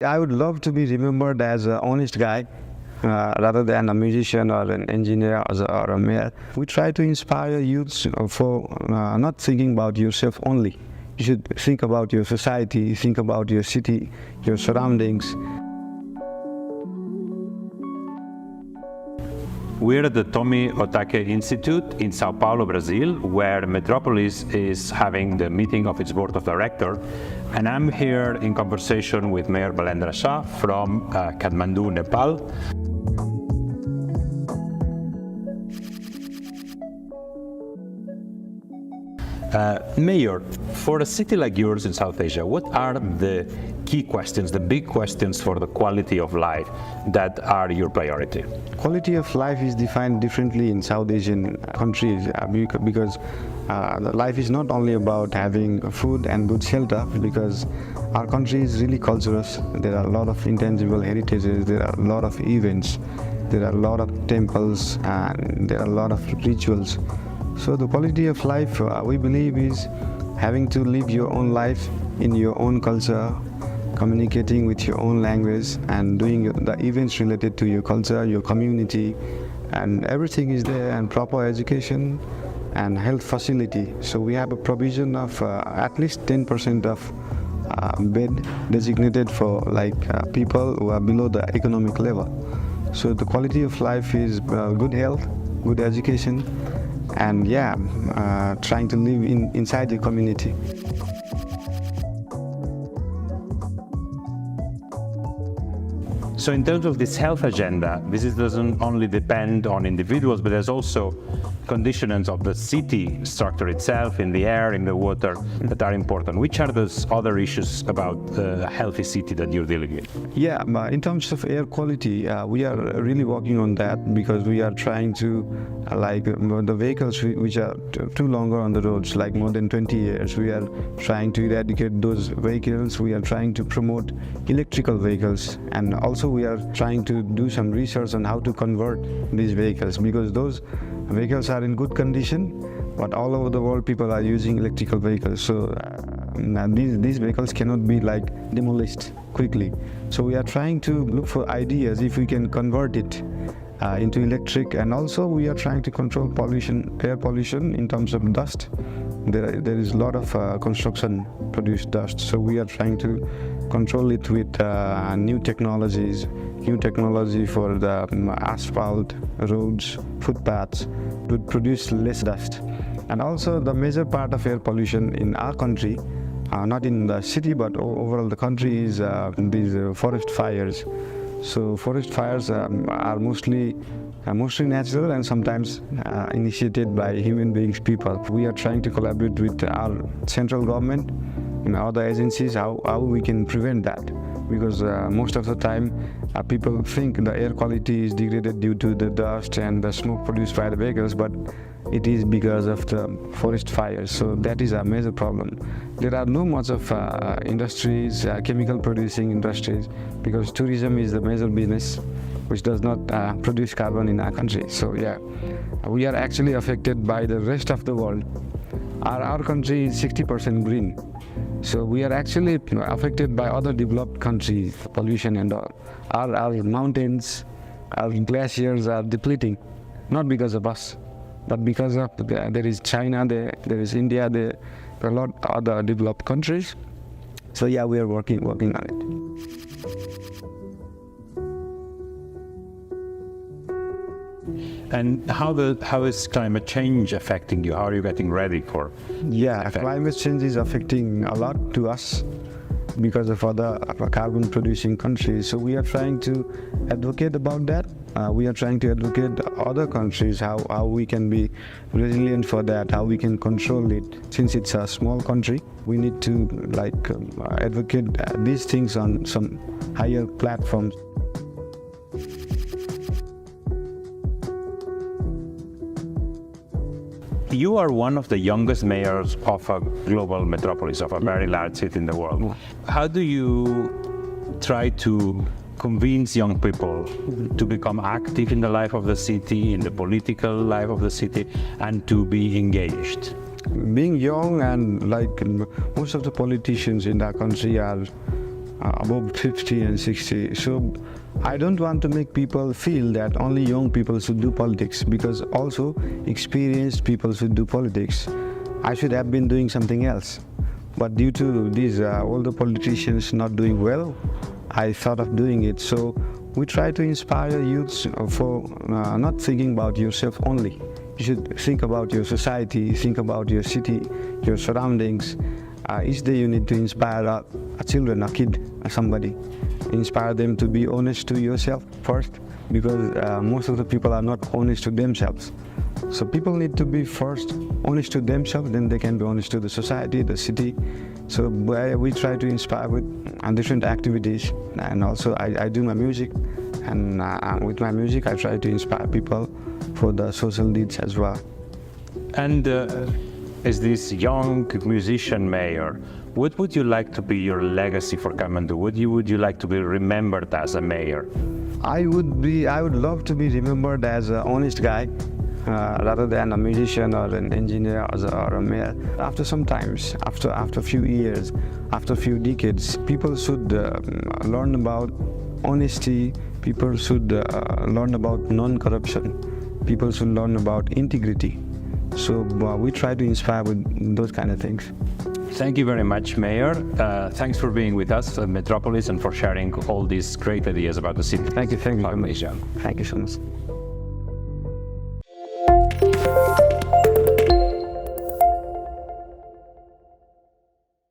I would love to be remembered as an honest guy rather than a musician or an engineer or a mayor. We try to inspire youths for not thinking about yourself only. You should think about your society, think about your city, your surroundings. We're at the Tomi Otake Institute in Sao Paulo, Brazil, where Metropolis is having the meeting of its board of directors. And I'm here in conversation with Mayor Balen Shah from Kathmandu, Nepal. Mayor, for a city like yours in South Asia, what are the key questions, the big questions for the quality of life that are your priority? Quality of life is defined differently in South Asian countries because life is not only about having food and good shelter, because our country is really culturous. There are a lot of intangible heritages, there are a lot of events, there are a lot of temples, and there are a lot of rituals. So the quality of life, we believe, is having to live your own life in your own culture, communicating with your own language, and doing the events related to your culture, your community, and everything is there, and proper education and health facility. So we have a provision of at least 10% of bed designated for people who are below the economic level. So the quality of life is good health, good education, and trying to live inside the community. So in terms of this health agenda, doesn't only depend on individuals, but there's also conditions of the city structure itself, in the air, in the water, that are important. Which are those other issues about a healthy city that you're dealing with? Yeah, in terms of air quality, we are really working on that, because we are trying to, the vehicles which are too longer on the roads, like more than 20 years, we are trying to eradicate those vehicles. We are trying to promote electrical vehicles, and also we are trying to do some research on how to convert these vehicles, because those vehicles are in good condition, but all over the world people are using electrical vehicles. So these vehicles cannot be demolished quickly. So we are trying to look for ideas if we can convert it into electric, and also we are trying to control pollution, air pollution in terms of dust. There is a lot of construction produced dust, so we are trying to control it with new technology for the asphalt, roads, footpaths, to produce less dust. And also the major part of air pollution in our country, not in the city but overall the country, is these forest fires. So forest fires are mostly natural and sometimes initiated by human beings, people. We are trying to collaborate with our central government and other agencies how we can prevent that, because most of the time people think the air quality is degraded due to the dust and the smoke produced by the vehicles, but it is because of the forest fires. So that is a major problem. There are no much of industries, chemical producing industries, because tourism is the major business which does not produce carbon in our country. So we are actually affected by the rest of the world. Our country is 60% green. So we are actually affected by other developed countries, pollution and all. Our mountains, our glaciers are depleting, not because of us, but because of there is China, there is India, there are a lot of other developed countries. So we are working on it. And how is climate change affecting you? How are you getting ready for? Climate change is affecting a lot to us because of other carbon producing countries. So we are trying to advocate about that. We are trying to advocate other countries how we can be resilient for that, how we can control it. Since it's a small country, we need to advocate these things on some higher platforms. You are one of the youngest mayors of a global metropolis, of a very large city in the world. How do you try to convince young people to become active in the life of the city, in the political life of the city, and to be engaged? Being young, and most of the politicians in our country are above 50 and 60. So I don't want to make people feel that only young people should do politics, because also experienced people should do politics. I should have been doing something else. But due to these older politicians not doing well, I thought of doing it. So we try to inspire youths for not thinking about yourself only. You should think about your society, think about your city, your surroundings. Each day you need to inspire a children, a kid, somebody. Inspire them to be honest to yourself first, because most of the people are not honest to themselves. So people need to be first honest to themselves, then they can be honest to the society, the city. So we try to inspire with different activities, and also I do my music, and with my music I try to inspire people for the social needs as well. And as this young musician mayor, what would you like to be your legacy for Kathmandu? Would you like to be remembered as a mayor? I would love to be remembered as an honest guy, rather than a musician or an engineer or a mayor. After some times, after a few years, after a few decades, people should learn about honesty. People should learn about non-corruption. People should learn about integrity. So we try to inspire with those kind of things. Thank you very much, Mayor. Thanks for being with us at Metropolis and for sharing all these great ideas about the city. Thank you very much. Malaysia. Thank you so much.